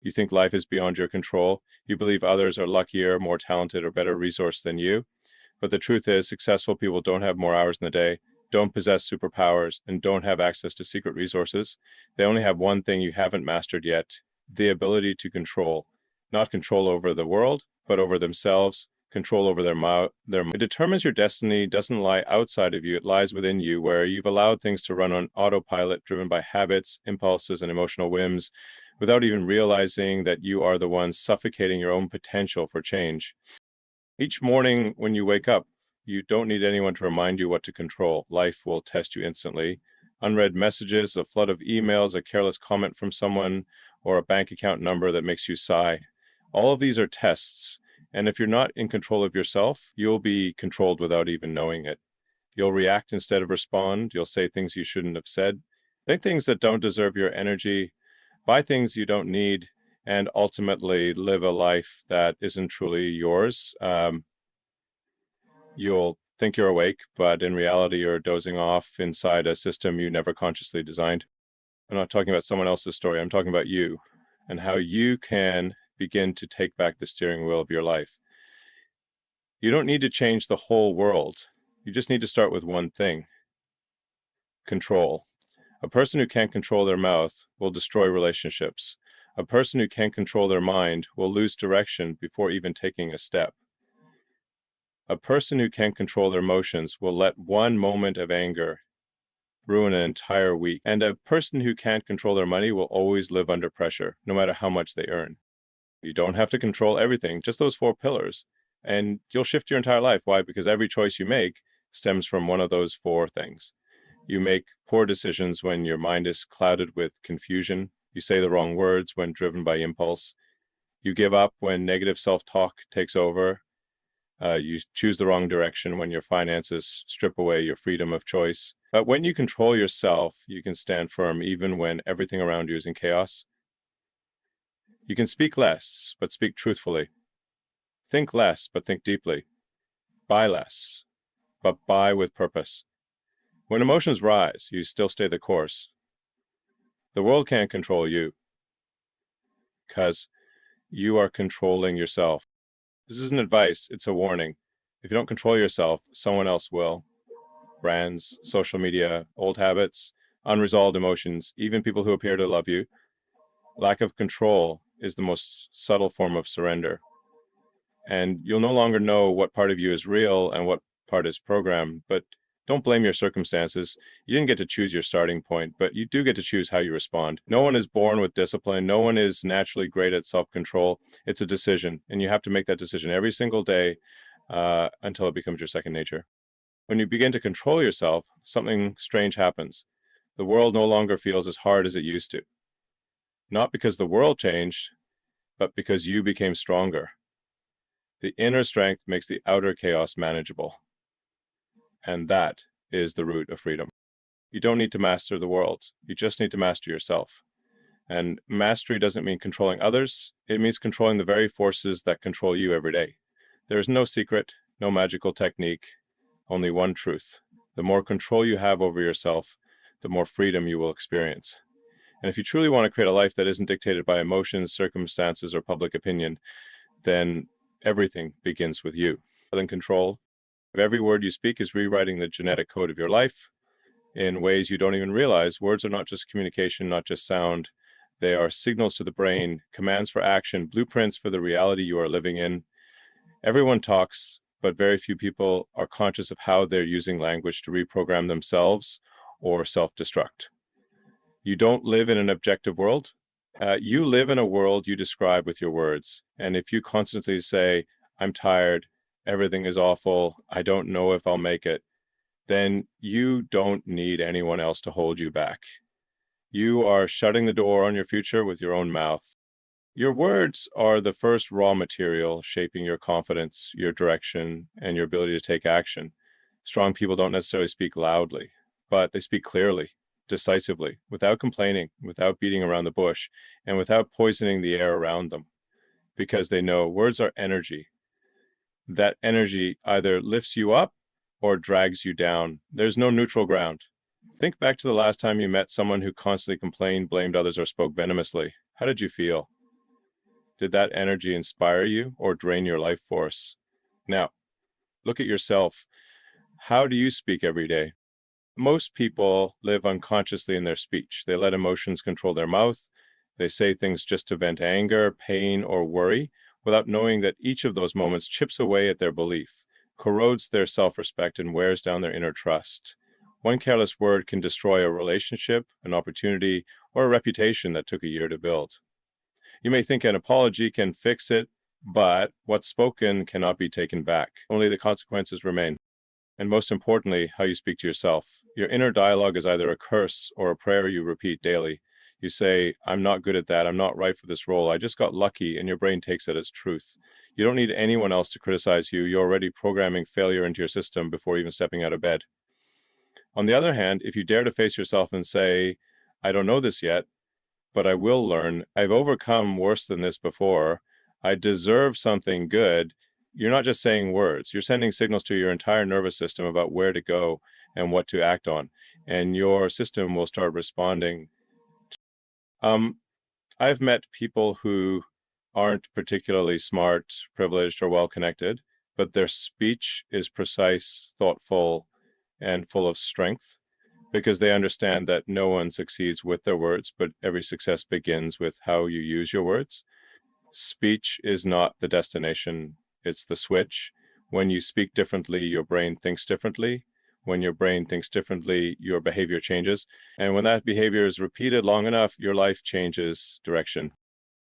You think life is beyond your control. You believe others are luckier, more talented, or better resourced than you. But the truth is, successful people don't have more hours in the day, don't possess superpowers, and don't have access to secret resources. They only have one thing you haven't mastered yet: the ability to control. Not control over the world, but over themselves, control over It determines your destiny doesn't lie outside of you, it lies within you, where you've allowed things to run on autopilot, driven by habits, impulses, and emotional whims, without even realizing that you are the one suffocating your own potential for change. Each morning when you wake up, you don't need anyone to remind you what to control. Life will test you instantly. Unread messages, a flood of emails, a careless comment from someone, or a bank account number that makes you sigh. All of these are tests, and if you're not in control of yourself, you'll be controlled without even knowing it. You'll react instead of respond. You'll say things you shouldn't have said. Think things that don't deserve your energy. Buy things you don't need, and ultimately live a life that isn't truly yours. You'll think you're awake, but in reality, you're dozing off inside a system you never consciously designed. I'm not talking about someone else's story. I'm talking about you and how you can begin to take back the steering wheel of your life. You don't need to change the whole world. You just need to start with one thing: control. A person who can't control their mouth will destroy relationships. A person who can't control their mind will lose direction before even taking a step. A person who can't control their emotions will let one moment of anger ruin an entire week. And a person who can't control their money will always live under pressure, no matter how much they earn. You don't have to control everything, just those 4 pillars, and you'll shift your entire life. Why? Because every choice you make stems from one of those 4 things. You make poor decisions when your mind is clouded with confusion. You say the wrong words when driven by impulse. You give up when negative self-talk takes over. You choose the wrong direction when your finances strip away your freedom of choice. But when you control yourself, you can stand firm even when everything around you is in chaos. You can speak less, but speak truthfully. Think less, but think deeply. Buy less, but buy with purpose. When emotions rise, you still stay the course. The world can't control you, because you are controlling yourself. This isn't advice, it's a warning. If you don't control yourself, someone else will. Brands, social media, old habits, unresolved emotions, even people who appear to love you. Lack of control is the most subtle form of surrender. And you'll no longer know what part of you is real and what part is programmed, but don't blame your circumstances. You didn't get to choose your starting point, but you do get to choose how you respond. No one is born with discipline. No one is naturally great at self-control. It's a decision, and you have to make that decision every single day until it becomes your second nature. When you begin to control yourself, something strange happens. The world no longer feels as hard as it used to. Not because the world changed, but because you became stronger. The inner strength makes the outer chaos manageable. And that is the root of freedom. You don't need to master the world. You just need to master yourself. And mastery doesn't mean controlling others. It means controlling the very forces that control you every day. There is no secret, no magical technique, only one truth. The more control you have over yourself, the more freedom you will experience. And if you truly want to create a life that isn't dictated by emotions, circumstances, or public opinion, then everything begins with you. Rather than control, every word you speak is rewriting the genetic code of your life in ways you don't even realize. Words are not just communication, not just sound. They are signals to the brain, commands for action, blueprints for the reality you are living in. Everyone talks, but very few people are conscious of how they're using language to reprogram themselves or self-destruct. You don't live in an objective world. You live in a world you describe with your words. And if you constantly say, "I'm tired, everything is awful, I don't know if I'll make it," then you don't need anyone else to hold you back. You are shutting the door on your future with your own mouth. Your words are the first raw material shaping your confidence, your direction, and your ability to take action. Strong people don't necessarily speak loudly, but they speak clearly, decisively, without complaining, without beating around the bush, and without poisoning the air around them, because they know words are energy. That energy either lifts you up or drags you down. There's no neutral ground. Think back to the last time you met someone who constantly complained, blamed others, or spoke venomously. How did you feel? Did that energy inspire you or drain your life force? Now, look at yourself. How do you speak every day? Most people live unconsciously in their speech. They let emotions control their mouth. They say things just to vent anger, pain, or worry, without knowing that each of those moments chips away at their belief, corrodes their self-respect, and wears down their inner trust. One careless word can destroy a relationship, an opportunity, or a reputation that took a year to build. You may think an apology can fix it, but what's spoken cannot be taken back. Only the consequences remain. And most importantly, how you speak to yourself. Your inner dialogue is either a curse or a prayer you repeat daily. You say, I'm not good at that, I'm not right for this role, I just got lucky, and your brain takes it as truth. You don't need anyone else to criticize you. You're already programming failure into your system before even stepping out of bed. On the other hand, if you dare to face yourself and say, I don't know this yet, but I will learn, I've overcome worse than this before, I deserve something good, you're not just saying words, you're sending signals to your entire nervous system about where to go and what to act on. And your system will start responding. I've met people who aren't particularly smart, privileged, or well-connected, but their speech is precise, thoughtful, and full of strength, because they understand that no one succeeds with their words, but every success begins with how you use your words. Speech is not the destination, it's the switch. When you speak differently, your brain thinks differently. When your brain thinks differently, your behavior changes. And when that behavior is repeated long enough, your life changes direction.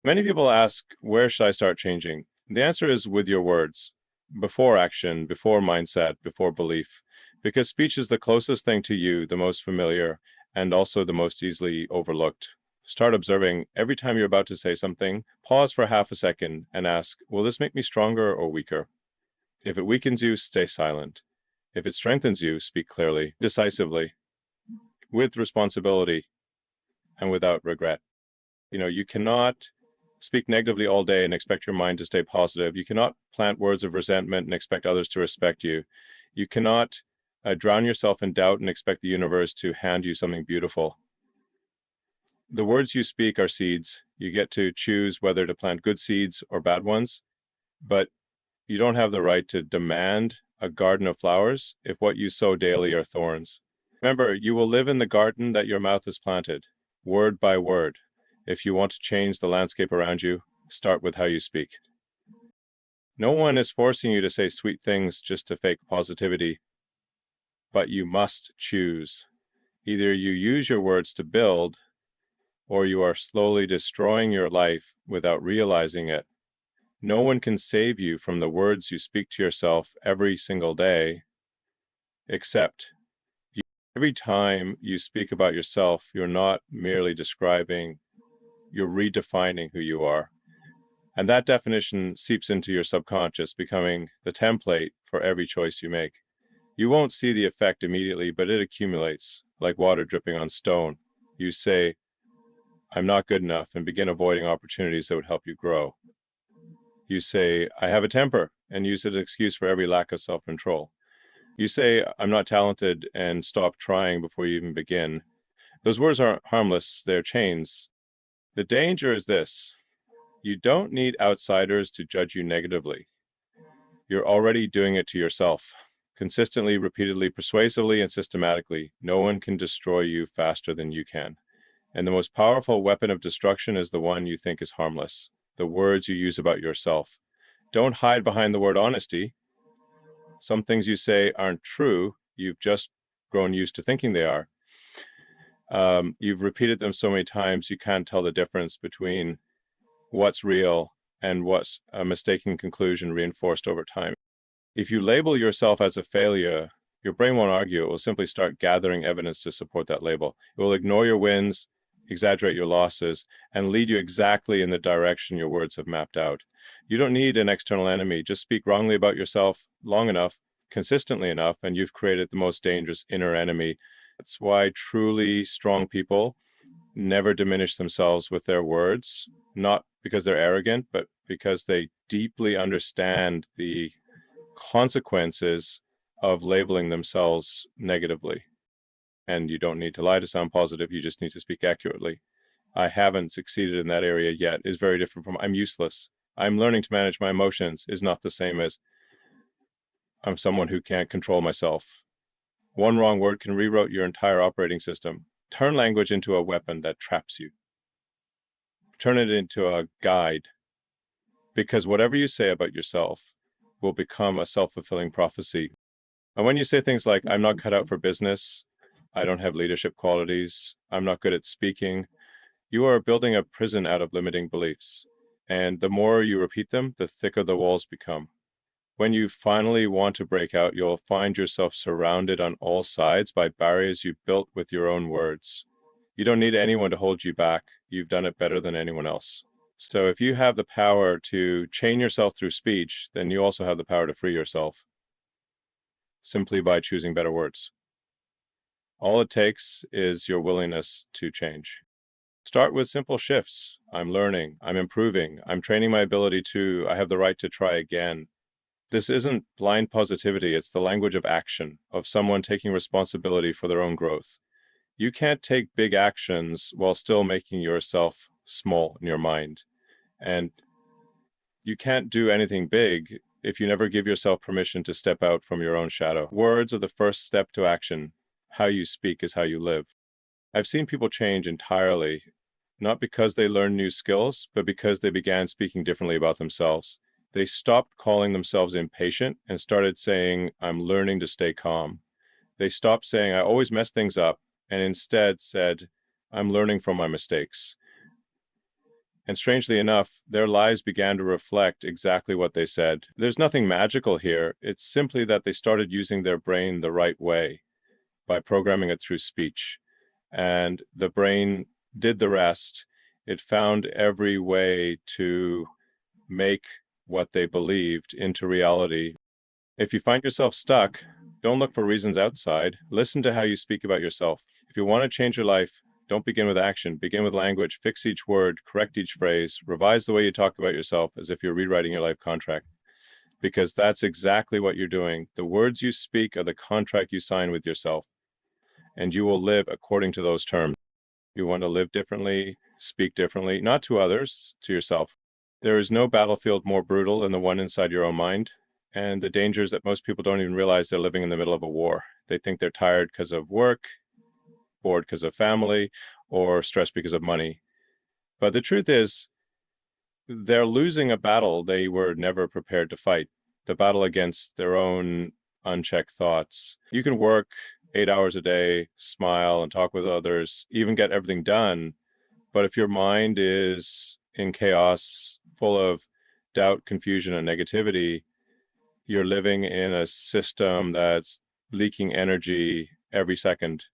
Many people ask, where should I start changing? The answer is with your words, before action, before mindset, before belief. Because speech is the closest thing to you, the most familiar, and also the most easily overlooked. Start observing every time you're about to say something, pause for half a second and ask, will this make me stronger or weaker? If it weakens you, stay silent. If it strengthens you, speak clearly, decisively, with responsibility, and without regret. You cannot speak negatively all day and expect your mind to stay positive. You cannot plant words of resentment and expect others to respect you. You cannot drown yourself in doubt and expect the universe to hand you something beautiful. The words you speak are seeds. You get to choose whether to plant good seeds or bad ones, but you don't have the right to demand a garden of flowers if what you sow daily are thorns. Remember, you will live in the garden that your mouth has planted, word by word. If you want to change the landscape around you, start with how you speak. No one is forcing you to say sweet things just to fake positivity, but you must choose. Either you use your words to build, or you are slowly destroying your life without realizing it. No one can save you from the words you speak to yourself every single day, except you. Every time you speak about yourself, you're not merely describing, you're redefining who you are. And that definition seeps into your subconscious, becoming the template for every choice you make. You won't see the effect immediately, but it accumulates like water dripping on stone. You say, I'm not good enough, and begin avoiding opportunities that would help you grow. You say, I have a temper, and use it as an excuse for every lack of self-control. You say, I'm not talented, and stop trying before you even begin. Those words aren't harmless, they're chains. The danger is this: you don't need outsiders to judge you negatively. You're already doing it to yourself. Consistently, repeatedly, persuasively, and systematically, no one can destroy you faster than you can. And the most powerful weapon of destruction is the one you think is harmless, the words you use about yourself. Don't hide behind the word honesty. Some things you say aren't true. You've just grown used to thinking they are. You've repeated them so many times you can't tell the difference between what's real and what's a mistaken conclusion reinforced over time. If you label yourself as a failure, your brain won't argue. It will simply start gathering evidence to support that label. It will ignore your wins, exaggerate your losses, and lead you exactly in the direction your words have mapped out. You don't need an external enemy. Just speak wrongly about yourself long enough, consistently enough, and you've created the most dangerous inner enemy. That's why truly strong people never diminish themselves with their words, not because they're arrogant, but because they deeply understand the consequences of labeling themselves negatively. And you don't need to lie to sound positive, you just need to speak accurately. I haven't succeeded in that area yet is very different from I'm useless. I'm learning to manage my emotions is not the same as I'm someone who can't control myself. One wrong word can rewrite your entire operating system. Turn language into a weapon that traps you. Turn it into a guide, because whatever you say about yourself will become a self-fulfilling prophecy. And when you say things like, I'm not cut out for business, I don't have leadership qualities, I'm not good at speaking, you are building a prison out of limiting beliefs. And the more you repeat them, the thicker the walls become. When you finally want to break out, you'll find yourself surrounded on all sides by barriers you built with your own words. You don't need anyone to hold you back. You've done it better than anyone else. So if you have the power to chain yourself through speech, then you also have the power to free yourself simply by choosing better words. All it takes is your willingness to change. Start with simple shifts. I'm learning, I'm improving, I'm training my ability to, I have the right to try again. This isn't blind positivity, it's the language of action, of someone taking responsibility for their own growth. You can't take big actions while still making yourself small in your mind. And you can't do anything big if you never give yourself permission to step out from your own shadow. Words are the first step to action. How you speak is how you live. I've seen people change entirely, not because they learned new skills, but because they began speaking differently about themselves. They stopped calling themselves impatient and started saying, I'm learning to stay calm. They stopped saying, I always mess things up, and instead said, I'm learning from my mistakes. And strangely enough, their lives began to reflect exactly what they said. There's nothing magical here. It's simply that they started using their brain the right way by programming it through speech. And the brain did the rest. It found every way to make what they believed into reality. If you find yourself stuck, don't look for reasons outside. Listen to how you speak about yourself. If you want to change your life, don't begin with action. Begin with language. Fix each word, correct each phrase, revise the way you talk about yourself as if you're rewriting your life contract. Because that's exactly what you're doing. The words you speak are the contract you sign with yourself, and you will live according to those terms. You want to live differently, speak differently, not to others, to yourself. There is no battlefield more brutal than the one inside your own mind. And the danger is that most people don't even realize they're living in the middle of a war. They think they're tired because of work, bored because of family, or stressed because of money. But the truth is, they're losing a battle they were never prepared to fight, the battle against their own unchecked thoughts. You can work 8 hours a day, smile and talk with others, even get everything done. But if your mind is in chaos, full of doubt, confusion, and negativity, you're living in a system that's leaking energy every second.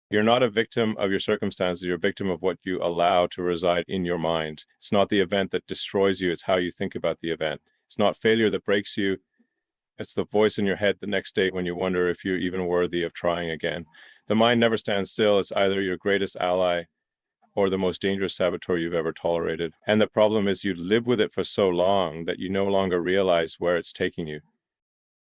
You're not a victim of your circumstances. You're a victim of what you allow to reside in your mind. It's not the event that destroys you. It's how you think about the event. It's not failure that breaks you. It's the voice in your head the next day when you wonder if you're even worthy of trying again. The mind never stands still. It's either your greatest ally or the most dangerous saboteur you've ever tolerated. And the problem is you live with it for so long that you no longer realize where it's taking you.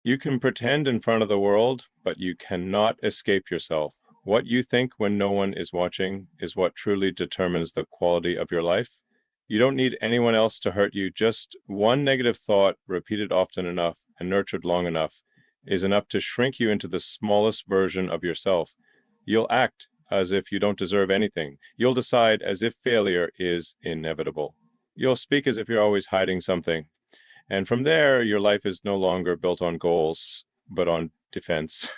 You can pretend in front of the world, but you cannot escape yourself. What you think when no one is watching is what truly determines the quality of your life. You don't need anyone else to hurt you. Just one negative thought repeated often enough and nurtured long enough is enough to shrink you into the smallest version of yourself. You'll act as if you don't deserve anything. You'll decide as if failure is inevitable. You'll speak as if you're always hiding something. And from there, your life is no longer built on goals, but on defense.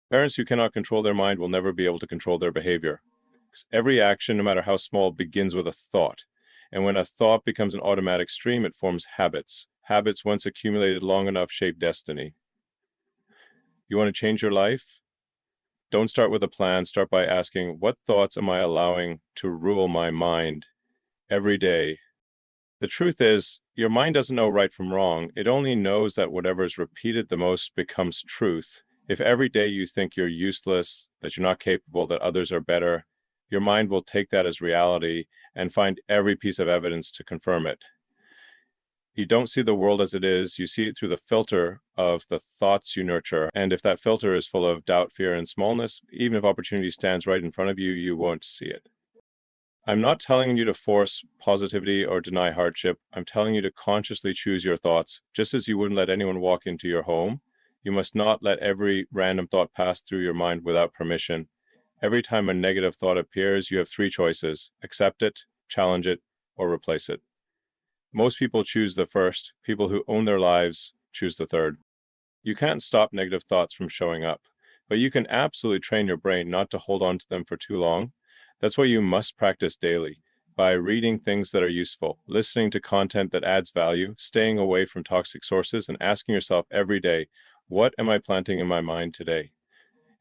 Parents who cannot control their mind will never be able to control their behavior. Because every action, no matter how small, begins with a thought. And when a thought becomes an automatic stream, it forms habits. Habits once accumulated long enough shape destiny. You want to change your life? Don't start with a plan. Start by asking, what thoughts am I allowing to rule my mind every day? The truth is, your mind doesn't know right from wrong. It only knows that whatever is repeated the most becomes truth. If every day you think you're useless, that you're not capable, that others are better, your mind will take that as reality and find every piece of evidence to confirm it. You don't see the world as it is. You see it through the filter of the thoughts you nurture. And if that filter is full of doubt, fear, and smallness, even if opportunity stands right in front of you, you won't see it. I'm not telling you to force positivity or deny hardship. I'm telling you to consciously choose your thoughts. Just as you wouldn't let anyone walk into your home, you must not let every random thought pass through your mind without permission. Every time a negative thought appears, you have three choices: accept it, challenge it, or replace it. Most people choose the first. People who own their lives choose the third. You can't stop negative thoughts from showing up, but you can absolutely train your brain not to hold on to them for too long. That's why you must practice daily, by reading things that are useful, listening to content that adds value, staying away from toxic sources, and asking yourself every day, what am I planting in my mind today?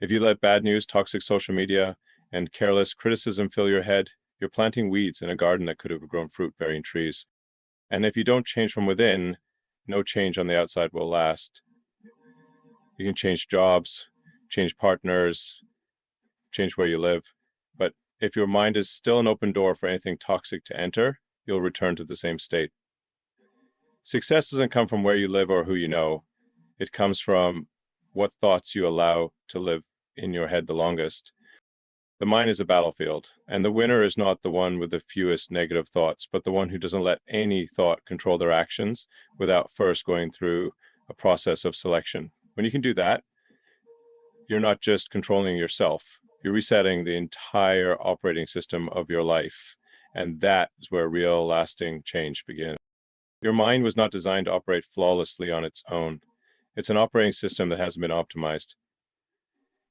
If you let bad news, toxic social media, and careless criticism fill your head, you're planting weeds in a garden that could have grown fruit-bearing trees. And if you don't change from within, no change on the outside will last. You can change jobs, change partners, change where you live, but if your mind is still an open door for anything toxic to enter, you'll return to the same state. Success doesn't come from where you live or who you know. It comes from what thoughts you allow to live in your head the longest. The mind is a battlefield, and the winner is not the one with the fewest negative thoughts, but the one who doesn't let any thought control their actions without first going through a process of selection. When you can do that, you're not just controlling yourself, you're resetting the entire operating system of your life. And that is where real lasting change begins. Your mind was not designed to operate flawlessly on its own. It's an operating system that hasn't been optimized.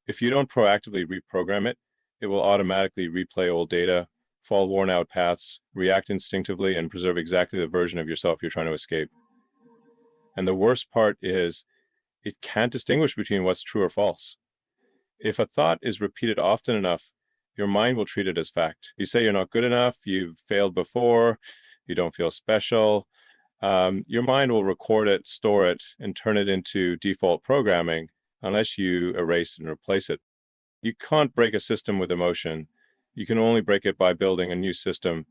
If you don't proactively reprogram it, it will automatically replay old data, follow worn out paths, react instinctively, and preserve exactly the version of yourself you're trying to escape. And the worst part is, it can't distinguish between what's true or false. If a thought is repeated often enough, your mind will treat it as fact. You say you're not good enough, you've failed before, you don't feel special. Your mind will record it, store it, and turn it into default programming unless you erase and replace it. You can't break a system with emotion. You can only break it by building a new system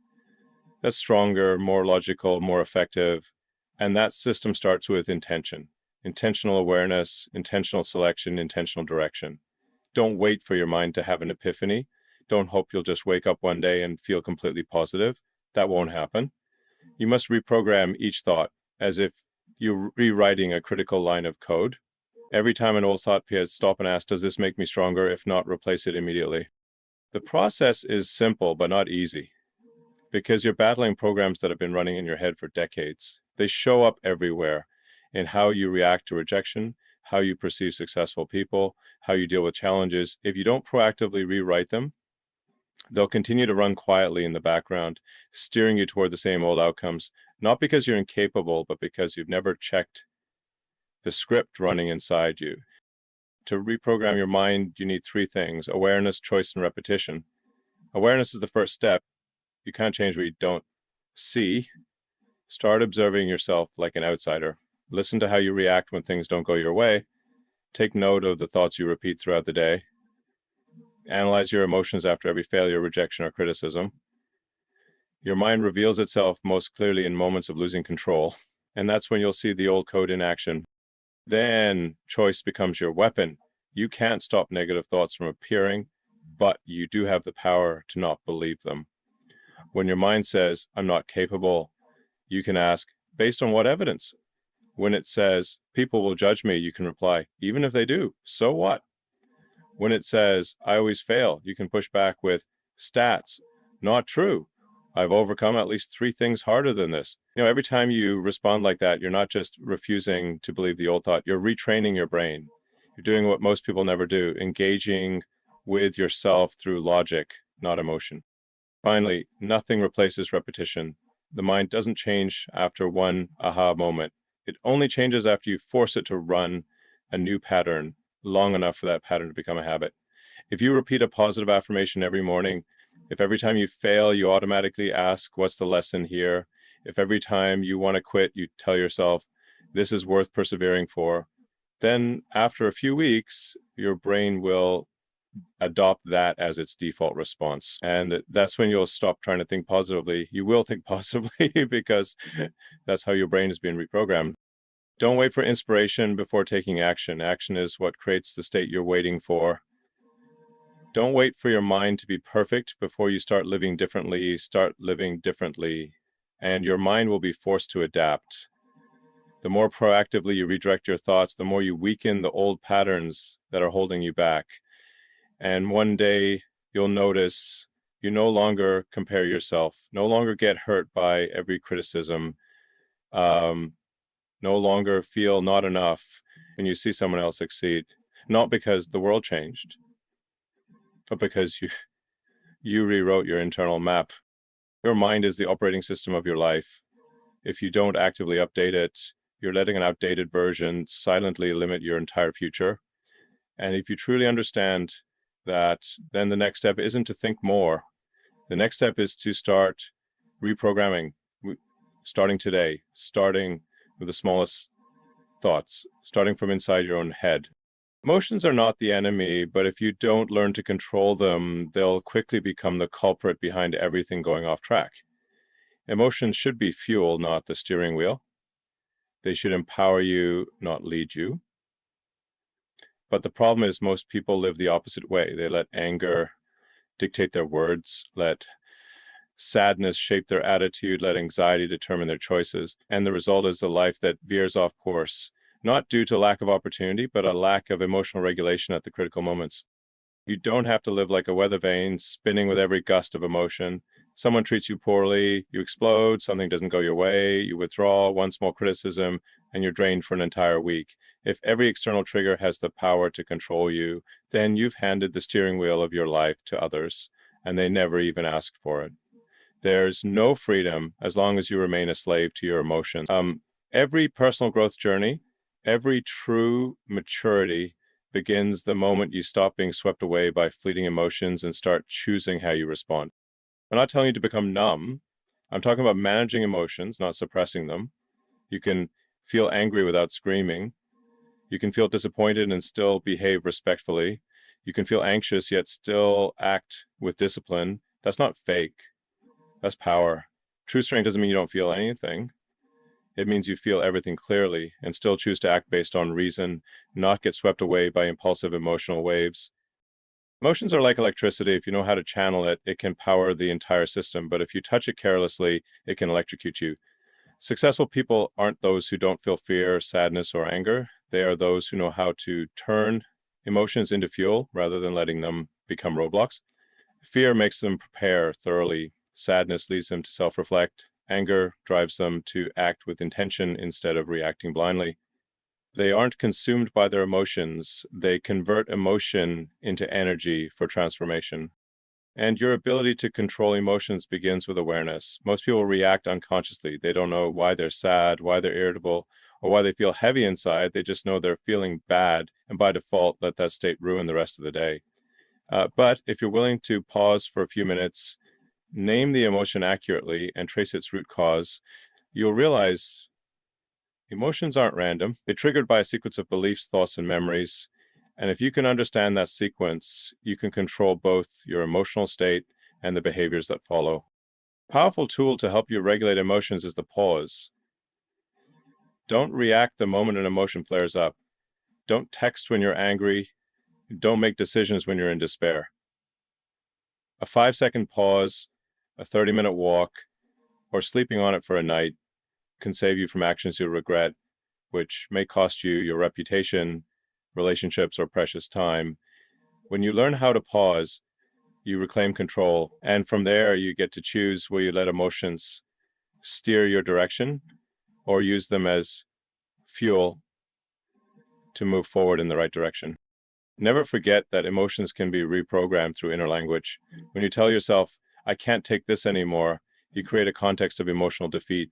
that's stronger, more logical, more effective. And that system starts with intention, intentional awareness, intentional selection, intentional direction. Don't wait for your mind to have an epiphany. Don't hope you'll just wake up one day and feel completely positive. That won't happen. You must reprogram each thought as if you're rewriting a critical line of code. Every time an old thought appears, stop and ask, does this make me stronger? If not, replace it immediately. The process is simple, but not easy, because you're battling programs that have been running in your head for decades. They show up everywhere in how you react to rejection, how you perceive successful people, how you deal with challenges. If you don't proactively rewrite them, they'll continue to run quietly in the background, steering you toward the same old outcomes, not because you're incapable, but because you've never checked the script running inside you. To reprogram your mind, you need three things: awareness, choice, and repetition. Awareness is the first step. You can't change what you don't see. Start observing yourself like an outsider. Listen to how you react when things don't go your way. Take note of the thoughts you repeat throughout the day. Analyze your emotions after every failure, rejection, or criticism. Your mind reveals itself most clearly in moments of losing control, and that's when you'll see the old code in action. Then choice becomes your weapon. You can't stop negative thoughts from appearing, but you do have the power to not believe them. When your mind says, I'm not capable, you can ask, based on what evidence? When it says, people will judge me, you can reply, even if they do, so what? When it says, I always fail, you can push back with, stats, not true. I've overcome at least 3 things harder than this. Every time you respond like that, you're not just refusing to believe the old thought, you're retraining your brain. You're doing what most people never do, engaging with yourself through logic, not emotion. Finally, nothing replaces repetition. The mind doesn't change after one aha moment. It only changes after you force it to run a new pattern long enough for that pattern to become a habit. If you repeat a positive affirmation every morning, if every time you fail, you automatically ask, what's the lesson here? If every time you want to quit, you tell yourself, this is worth persevering for, then after a few weeks, your brain will adopt that as its default response. And that's when you'll stop trying to think positively. You will think positively because that's how your brain is being reprogrammed. Don't wait for inspiration before taking action. Action is what creates the state you're waiting for. Don't wait for your mind to be perfect before you start living differently. Start living differently, and your mind will be forced to adapt. The more proactively you redirect your thoughts, the more you weaken the old patterns that are holding you back. And one day you'll notice you no longer compare yourself, no longer get hurt by every criticism, no longer feel not enough when you see someone else succeed. Not because the world changed, but because you rewrote your internal map. Your mind is the operating system of your life. If you don't actively update it, you're letting an outdated version silently limit your entire future. And if you truly understand that, then the next step isn't to think more. The next step is to start reprogramming, starting today, starting with the smallest thoughts, starting from inside your own head. Emotions are not the enemy, but if you don't learn to control them, they'll quickly become the culprit behind everything going off track. Emotions should be fuel, not the steering wheel. They should empower you, not lead you. But the problem is most people live the opposite way. They let anger dictate their words, let sadness shape their attitude, let anxiety determine their choices. And the result is a life that veers off course, not due to lack of opportunity, but a lack of emotional regulation at the critical moments. You don't have to live like a weather vane, spinning with every gust of emotion. Someone treats you poorly, you explode, something doesn't go your way, you withdraw one small criticism, and you're drained for an entire week. If every external trigger has the power to control you, then you've handed the steering wheel of your life to others, and they never even asked for it. There's no freedom as long as you remain a slave to your emotions. Every personal growth journey, every true maturity begins the moment you stop being swept away by fleeting emotions and start choosing how you respond. I'm not telling you to become numb. I'm talking about managing emotions, not suppressing them. You can feel angry without screaming. You can feel disappointed and still behave respectfully. You can feel anxious yet still act with discipline. That's not fake. That's power. True strength doesn't mean you don't feel anything. It means you feel everything clearly and still choose to act based on reason, not get swept away by impulsive emotional waves. Emotions are like electricity. If you know how to channel it, it can power the entire system. But if you touch it carelessly, it can electrocute you. Successful people aren't those who don't feel fear, sadness, or anger. They are those who know how to turn emotions into fuel rather than letting them become roadblocks. Fear makes them prepare thoroughly. Sadness leads them to self-reflect. Anger drives them to act with intention instead of reacting blindly. They aren't consumed by their emotions. They convert emotion into energy for transformation. And your ability to control emotions begins with awareness. Most people react unconsciously. They don't know why they're sad, why they're irritable, or why they feel heavy inside. They just know they're feeling bad, and by default, let that state ruin the rest of the day. But if you're willing to pause for a few minutes, name the emotion accurately, and trace its root cause, you'll realize emotions aren't random. They're triggered by a sequence of beliefs, thoughts, and memories. And if you can understand that sequence, you can control both your emotional state and the behaviors that follow. A powerful tool to help you regulate emotions is the pause. Don't react the moment an emotion flares up. Don't text when you're angry. Don't make decisions when you're in despair. A 5-second pause, a 30-minute walk, or sleeping on it for a night can save you from actions you'll regret, which may cost you your reputation, relationships, or precious time. When you learn how to pause, you reclaim control, and from there you get to choose where you let emotions steer your direction or use them as fuel to move forward in the right direction. Never forget that emotions can be reprogrammed through inner language. When you tell yourself, I can't take this anymore, you create a context of emotional defeat.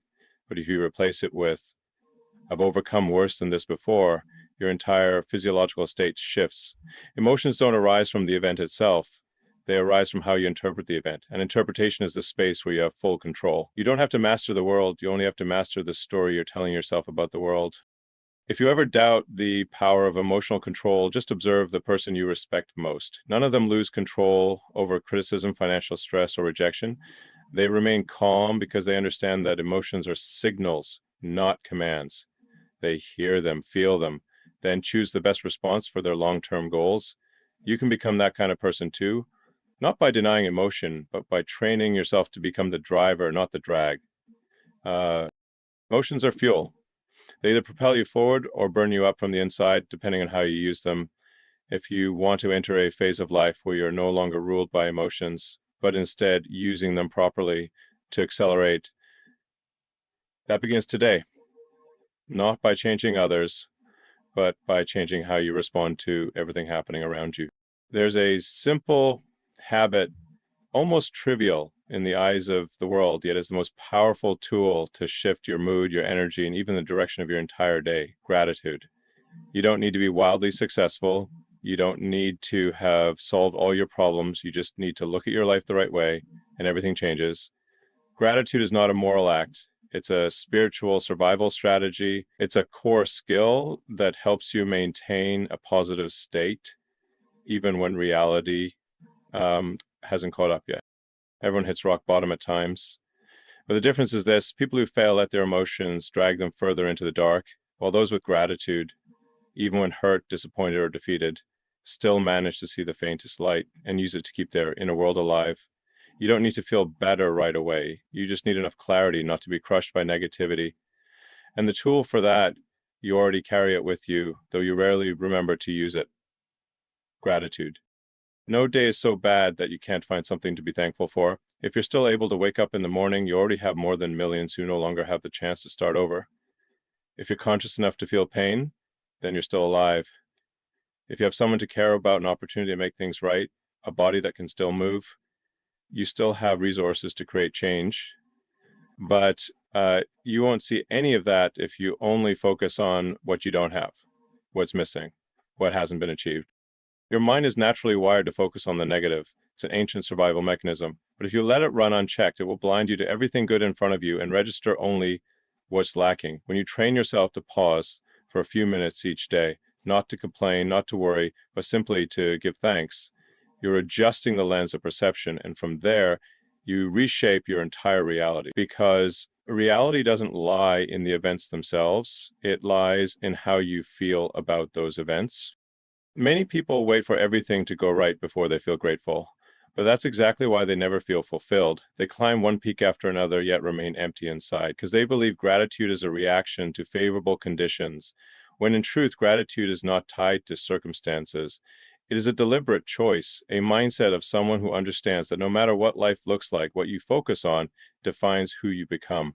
But if you replace it with, I've overcome worse than this before, your entire physiological state shifts. Emotions don't arise from the event itself. They arise from how you interpret the event. And interpretation is the space where you have full control. You don't have to master the world. You only have to master the story you're telling yourself about the world. If you ever doubt the power of emotional control, just observe the person you respect most. None of them lose control over criticism, financial stress, or rejection. They remain calm because they understand that emotions are signals, not commands. They hear them, feel them, then choose the best response for their long-term goals. You can become that kind of person too, not by denying emotion, but by training yourself to become the driver, not the drag. Emotions are fuel. They either propel you forward or burn you up from the inside, depending on how you use them. If you want to enter a phase of life where you're no longer ruled by emotions, but instead using them properly to accelerate, that begins today, not by changing others, but by changing how you respond to everything happening around you. There's a simple habit, almost trivial in the eyes of the world, yet is the most powerful tool to shift your mood, your energy, and even the direction of your entire day: gratitude. You don't need to be wildly successful. You don't need to have solved all your problems. You just need to look at your life the right way, and everything changes. Gratitude is not a moral act. It's a spiritual survival strategy. It's a core skill that helps you maintain a positive state, even when reality hasn't caught up yet. Everyone hits rock bottom at times. But the difference is this: people who fail let their emotions drag them further into the dark, while those with gratitude, even when hurt, disappointed, or defeated, still manage to see the faintest light and use it to keep their inner world alive. You don't need to feel better right away. You just need enough clarity not to be crushed by negativity. And the tool for that, you already carry it with you, though you rarely remember to use it: gratitude. No day is so bad that you can't find something to be thankful for. If you're still able to wake up in the morning, you already have more than millions who no longer have the chance to start over. If you're conscious enough to feel pain, then you're still alive. If you have someone to care about, an opportunity to make things right, a body that can still move, you still have resources to create change. But you won't see any of that if you only focus on what you don't have, what's missing, what hasn't been achieved. Your mind is naturally wired to focus on the negative. It's an ancient survival mechanism. But if you let it run unchecked, it will blind you to everything good in front of you and register only what's lacking. When you train yourself to pause for a few minutes each day, not to complain, not to worry, but simply to give thanks, you're adjusting the lens of perception. And from there, you reshape your entire reality, because reality doesn't lie in the events themselves. It lies in how you feel about those events. Many people wait for everything to go right before they feel grateful, but that's exactly why they never feel fulfilled. They climb one peak after another, yet remain empty inside, because they believe gratitude is a reaction to favorable conditions, when in truth, gratitude is not tied to circumstances. It is a deliberate choice, a mindset of someone who understands that no matter what life looks like, what you focus on defines who you become.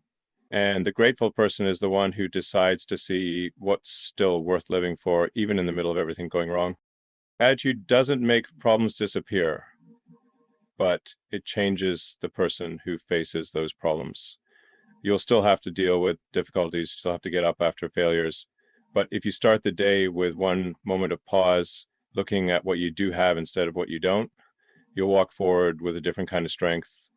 And the grateful person is the one who decides to see what's still worth living for, even in the middle of everything going wrong. Attitude doesn't make problems disappear, but it changes the person who faces those problems. You'll still have to deal with difficulties, you still have to get up after failures. But if you start the day with one moment of pause, looking at what you do have instead of what you don't, you'll walk forward with a different kind of strength,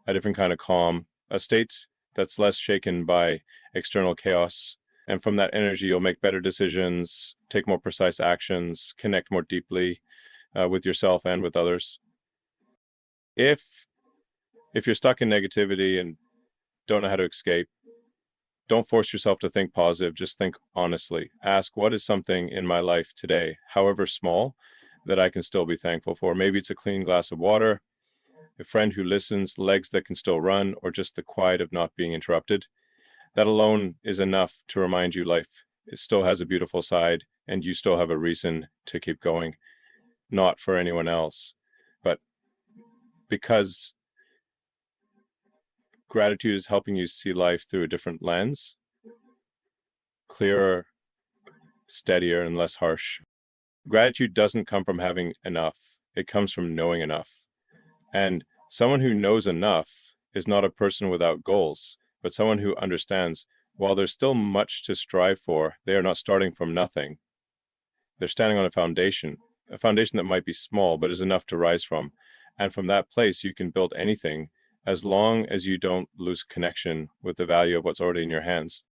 a different kind of calm, a state that's less shaken by external chaos. And from that energy, you'll make better decisions, take more precise actions, connect more deeply with yourself and with others. If you're stuck in negativity and don't know how to escape, don't force yourself to think positive. Just think honestly. Ask, what is something in my life today, however small, that I can still be thankful for? Maybe it's a clean glass of water, a friend who listens, legs that can still run, or just the quiet of not being interrupted. That alone is enough to remind you life still has a beautiful side, and you still have a reason to keep going, not for anyone else, but because gratitude is helping you see life through a different lens, clearer, steadier, and less harsh. Gratitude doesn't come from having enough. It comes from knowing enough. And someone who knows enough is not a person without goals, but someone who understands while there's still much to strive for, they are not starting from nothing. They're standing on a foundation that might be small, but is enough to rise from. And from that place, you can build anything, as long as you don't lose connection with the value of what's already in your hands.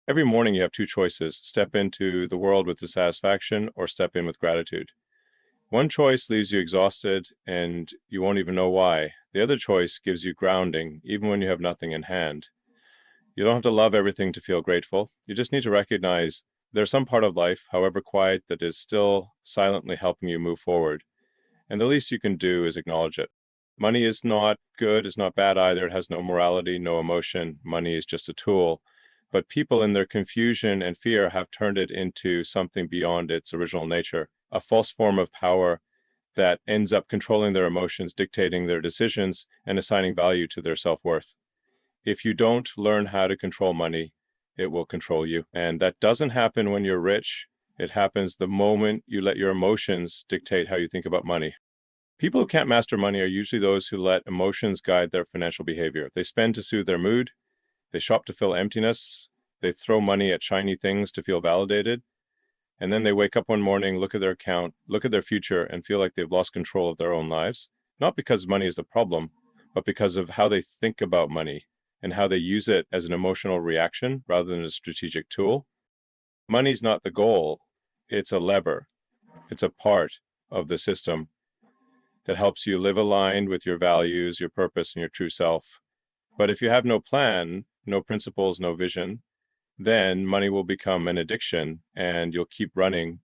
Every morning you have two choices: step into the world with dissatisfaction or step in with gratitude. One choice leaves you exhausted and you won't even know why. The other choice gives you grounding, even when you have nothing in hand. You don't have to love everything to feel grateful. You just need to recognize there's some part of life, however quiet, that is still silently helping you move forward. And the least you can do is acknowledge it. Money is not good, it's not bad either. It has no morality, no emotion. Money is just a tool. But people in their confusion and fear have turned it into something beyond its original nature, a false form of power that ends up controlling their emotions, dictating their decisions, and assigning value to their self-worth. If you don't learn how to control money, it will control you. And that doesn't happen when you're rich. It happens the moment you let your emotions dictate how you think about money. People who can't master money are usually those who let emotions guide their financial behavior. They spend to soothe their mood. They shop to fill emptiness. They throw money at shiny things to feel validated. And then they wake up one morning, look at their account, look at their future, and feel like they've lost control of their own lives. Not because money is the problem, but because of how they think about money and how they use it as an emotional reaction rather than a strategic tool. Money's not the goal. It's a lever. It's a part of the system that helps you live aligned with your values, your purpose, and your true self. But if you have no plan, no principles, no vision, then money will become an addiction and you'll keep running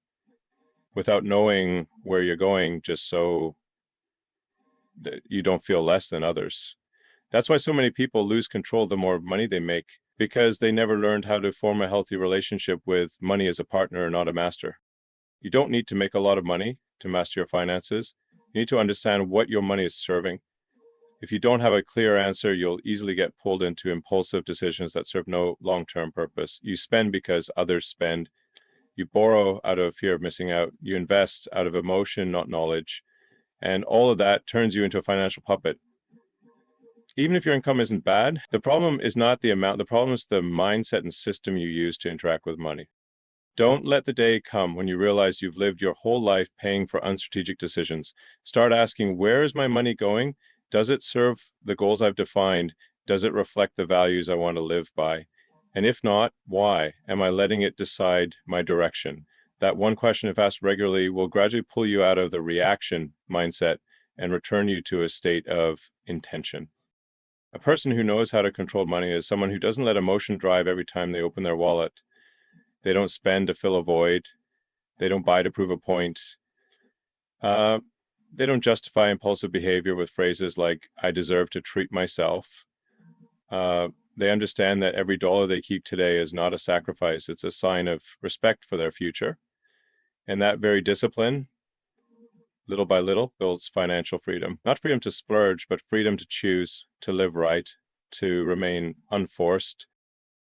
without knowing where you're going, just so that you don't feel less than others. That's why so many people lose control the more money they make, because they never learned how to form a healthy relationship with money as a partner, not a master. You don't need to make a lot of money to master your finances. You need to understand what your money is serving. If you don't have a clear answer, you'll easily get pulled into impulsive decisions that serve no long-term purpose. You spend because others spend. You borrow out of fear of missing out. You invest out of emotion, not knowledge. And all of that turns you into a financial puppet. Even if your income isn't bad, the problem is not the amount. The problem is the mindset and system you use to interact with money. Don't let the day come when you realize you've lived your whole life paying for unstrategic decisions. Start asking, where is my money going? Does it serve the goals I've defined? Does it reflect the values I want to live by? And if not, why? Am I letting it decide my direction? That one question, if asked regularly, will gradually pull you out of the reaction mindset and return you to a state of intention. A person who knows how to control money is someone who doesn't let emotion drive every time they open their wallet. They don't spend to fill a void. They don't buy to prove a point. They don't justify impulsive behavior with phrases like, I deserve to treat myself. They understand that every dollar they keep today is not a sacrifice. It's a sign of respect for their future. And that very discipline, little by little, builds financial freedom. Not freedom to splurge, but freedom to choose, to live right, to remain unforced.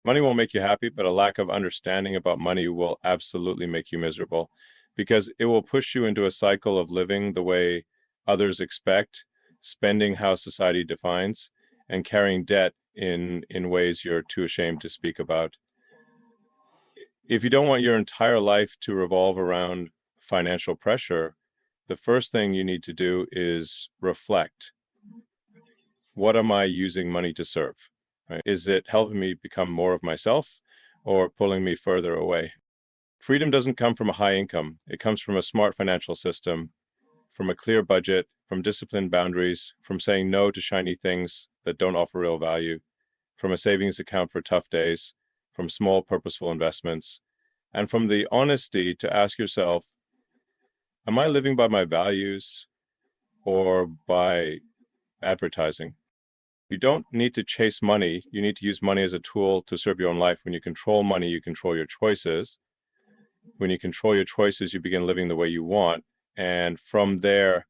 Money won't make you happy, but a lack of understanding about money will absolutely make you miserable, because it will push you into a cycle of living the way others expect, spending how society defines, and carrying debt in ways you're too ashamed to speak about. If you don't want your entire life to revolve around financial pressure, the first thing you need to do is reflect. What am I using money to serve? Right? Is it helping me become more of myself or pulling me further away? Freedom doesn't come from a high income. It comes from a smart financial system, from a clear budget, from disciplined boundaries, from saying no to shiny things that don't offer real value, from a savings account for tough days, from small purposeful investments, and from the honesty to ask yourself, am I living by my values or by advertising? You don't need to chase money. You need to use money as a tool to serve your own life. When you control money, you control your choices. When you control your choices, you begin living the way you want. And from there,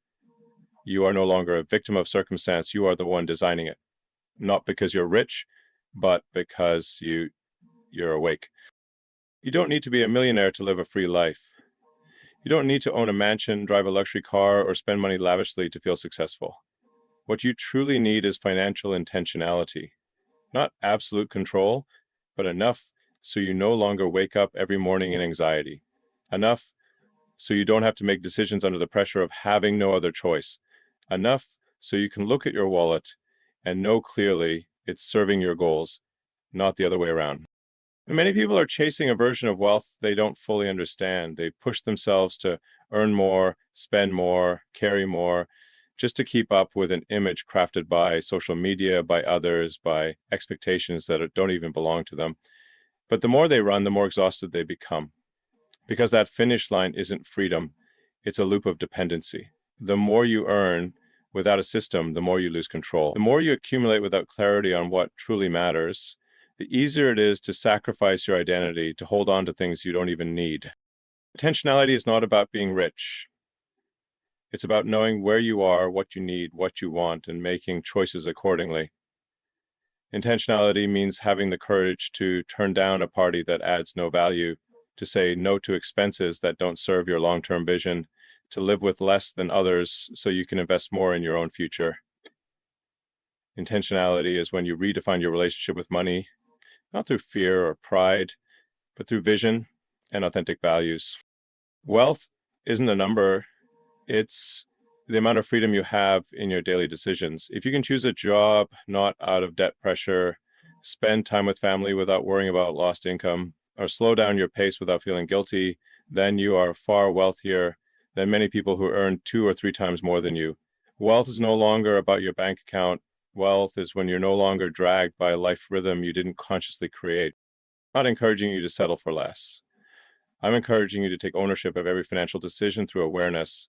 you are no longer a victim of circumstance. You are the one designing it. Not because you're rich, but because you're awake. You don't need to be a millionaire to live a free life. You don't need to own a mansion, drive a luxury car, or spend money lavishly to feel successful. What you truly need is financial intentionality. Not absolute control, but enough so you no longer wake up every morning in anxiety. Enough so you don't have to make decisions under the pressure of having no other choice. Enough so you can look at your wallet and know clearly it's serving your goals, not the other way around. And many people are chasing a version of wealth they don't fully understand. They push themselves to earn more, spend more, carry more, just to keep up with an image crafted by social media, by others, by expectations that don't even belong to them. But the more they run, the more exhausted they become, because that finish line isn't freedom. It's a loop of dependency. the more you earn without a system, the more you lose control. The more you accumulate without clarity on what truly matters, the easier it is to sacrifice your identity to hold on to things you don't even need. Intentionality is not about being rich. It's about knowing where you are, what you need, what you want, and making choices accordingly. Intentionality means having the courage to turn down a party that adds no value, to say no to expenses that don't serve your long-term vision, to live with less than others so you can invest more in your own future. Intentionality is when you redefine your relationship with money, not through fear or pride, but through vision and authentic values. Wealth isn't a number, it's the amount of freedom you have in your daily decisions. If you can choose a job not out of debt pressure, spend time with family without worrying about lost income, or slow down your pace without feeling guilty, then you are far wealthier than many people who earn 2 or 3 times more than you. Wealth is no longer about your bank account. Wealth is when you're no longer dragged by a life rhythm you didn't consciously create. I'm not encouraging you to settle for less. I'm encouraging you to take ownership of every financial decision through awareness.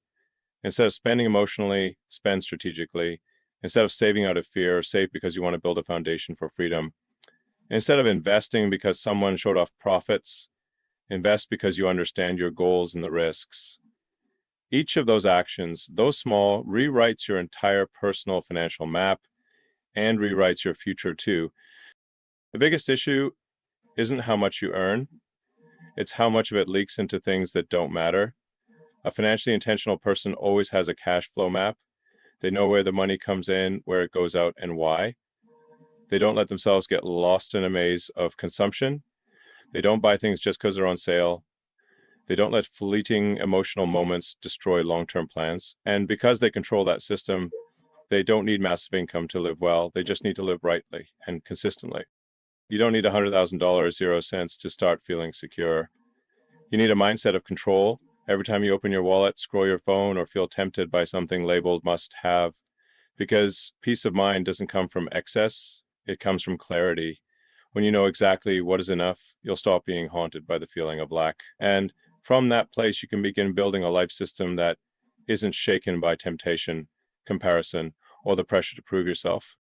Instead of spending emotionally, spend strategically. Instead of saving out of fear, save because you want to build a foundation for freedom. Instead of investing because someone showed off profits, invest because you understand your goals and the risks. Each of those actions, though small, rewrites your entire personal financial map and rewrites your future too. The biggest issue isn't how much you earn, it's how much of it leaks into things that don't matter. A financially intentional person always has a cash flow map. They know where the money comes in, where it goes out, and why. They don't let themselves get lost in a maze of consumption. They don't buy things just because they're on sale. They don't let fleeting emotional moments destroy long-term plans. And because they control that system, they don't need massive income to live well. They just need to live rightly and consistently. You don't need $100,000, 0 cents to start feeling secure. You need a mindset of control. Every time you open your wallet, scroll your phone, or feel tempted by something labeled must have, because peace of mind doesn't come from excess, it comes from clarity. When you know exactly what is enough, you'll stop being haunted by the feeling of lack. And from that place, you can begin building a life system that isn't shaken by temptation, comparison, or the pressure to prove yourself.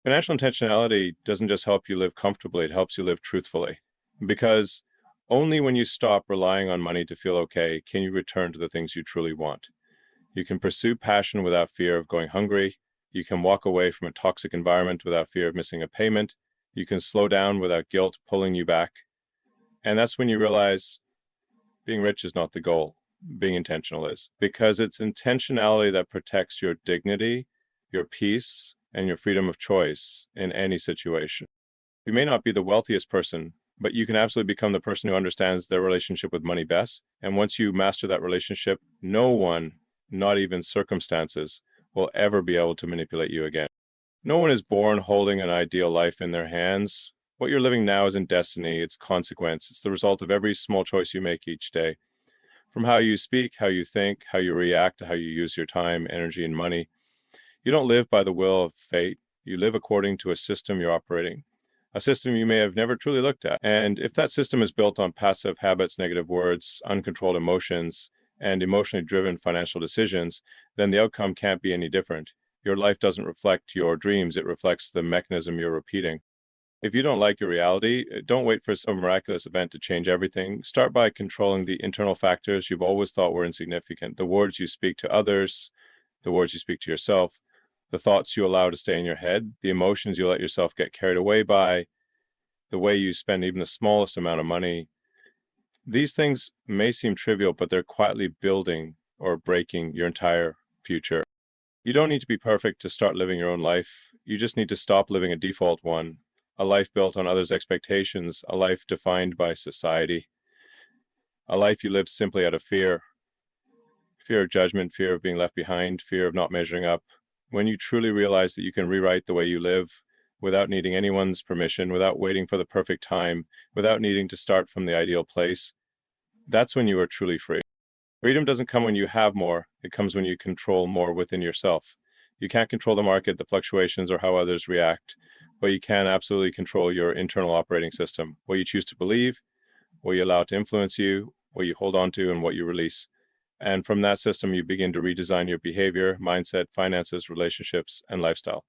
Financial intentionality doesn't just help you live comfortably, it helps you live truthfully. Because only when you stop relying on money to feel okay can you return to the things you truly want. You can pursue passion without fear of going hungry. You can walk away from a toxic environment without fear of missing a payment. You can slow down without guilt pulling you back. And that's when you realize being rich is not the goal. Being intentional is. Because it's intentionality that protects your dignity, your peace, and your freedom of choice in any situation. You may not be the wealthiest person, but you can absolutely become the person who understands their relationship with money best. And once you master that relationship, no one, not even circumstances, will ever be able to manipulate you again. No one is born holding an ideal life in their hands. What you're living now isn't destiny, it's consequence. It's the result of every small choice you make each day. From how you speak, how you think, how you react, to how you use your time, energy, and money. You don't live by the will of fate. You live according to a system you're operating. A system you may have never truly looked at. And if that system is built on passive habits, negative words, uncontrolled emotions, and emotionally driven financial decisions, then the outcome can't be any different. Your life doesn't reflect your dreams, it reflects the mechanism you're repeating. If you don't like your reality, don't wait for some miraculous event to change everything. Start by controlling the internal factors you've always thought were insignificant. The words you speak to others, the words you speak to yourself, the thoughts you allow to stay in your head, the emotions you let yourself get carried away by, the way you spend even the smallest amount of money. These things may seem trivial, but they're quietly building or breaking your entire future. You don't need to be perfect to start living your own life. You just need to stop living a default one, a life built on others' expectations, a life defined by society, a life you live simply out of fear. Fear of judgment, fear of being left behind, fear of not measuring up. When you truly realize that you can rewrite the way you live without needing anyone's permission, without waiting for the perfect time, without needing to start from the ideal place, that's when you are truly free. Freedom doesn't come when you have more, it comes when you control more within yourself. You can't control the market, the fluctuations, or how others react, but you can absolutely control your internal operating system, what you choose to believe, what you allow to influence you, what you hold on to, and what you release. And from that system, you begin to redesign your behavior, mindset, finances, relationships, and lifestyle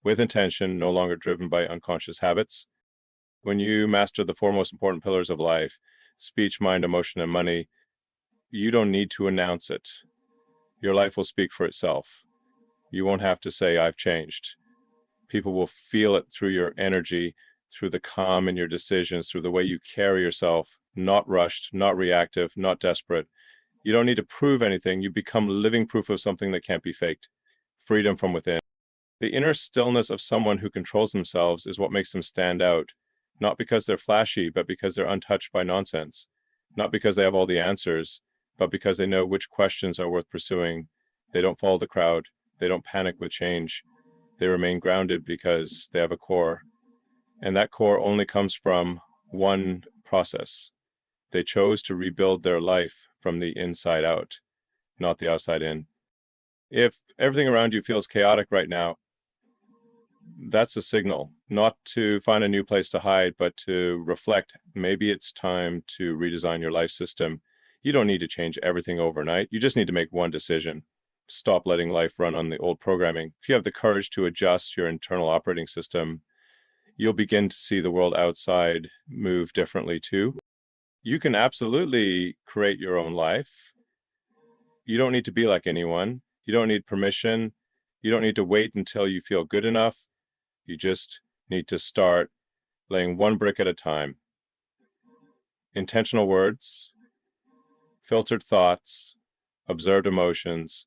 with intention, no longer driven by unconscious habits. When you master the four most important pillars of life, speech, mind, emotion, and money, you don't need to announce it. Your life will speak for itself. You won't have to say, I've changed. People will feel it through your energy, through the calm in your decisions, through the way you carry yourself, not rushed, not reactive, not desperate. You don't need to prove anything. You become living proof of something that can't be faked. Freedom from within. The inner stillness of someone who controls themselves is what makes them stand out, not because they're flashy, but because they're untouched by nonsense. Not because they have all the answers, but because they know which questions are worth pursuing. They don't follow the crowd. They don't panic with change. They remain grounded because they have a core. And that core only comes from one process. They chose to rebuild their life from the inside out, not the outside in. If everything around you feels chaotic right now, that's a signal, not to find a new place to hide, but to reflect. Maybe it's time to redesign your life system. You don't need to change everything overnight. You just need to make one decision. Stop letting life run on the old programming. If you have the courage to adjust your internal operating system, you'll begin to see the world outside move differently too. You can absolutely create your own life. You don't need to be like anyone. You don't need permission. You don't need to wait until you feel good enough. You just need to start laying one brick at a time. Intentional words, filtered thoughts, observed emotions,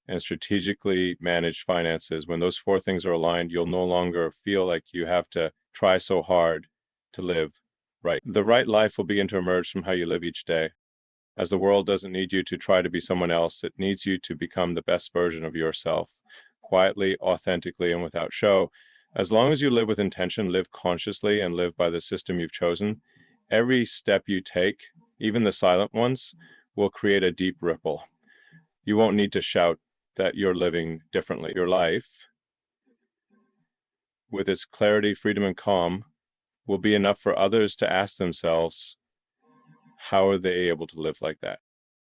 and strategically managed finances. When those four things are aligned, you'll no longer feel like you have to try so hard to live right. The right life will begin to emerge from how you live each day. As the world doesn't need you to try to be someone else, it needs you to become the best version of yourself, quietly, authentically, and without show. As long as you live with intention, live consciously, and live by the system you've chosen, every step you take, even the silent ones, will create a deep ripple. You won't need to shout that you're living differently. Your life, with its clarity, freedom, and calm, will be enough for others to ask themselves, how are they able to live like that?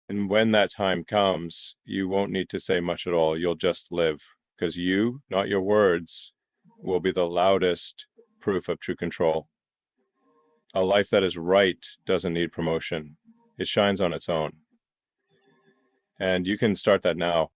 And when that time comes, you won't need to say much at all. You'll just live, because you, not your words, will be the loudest proof of true control. A life that is right doesn't need promotion. It shines on its own. And you can start that now.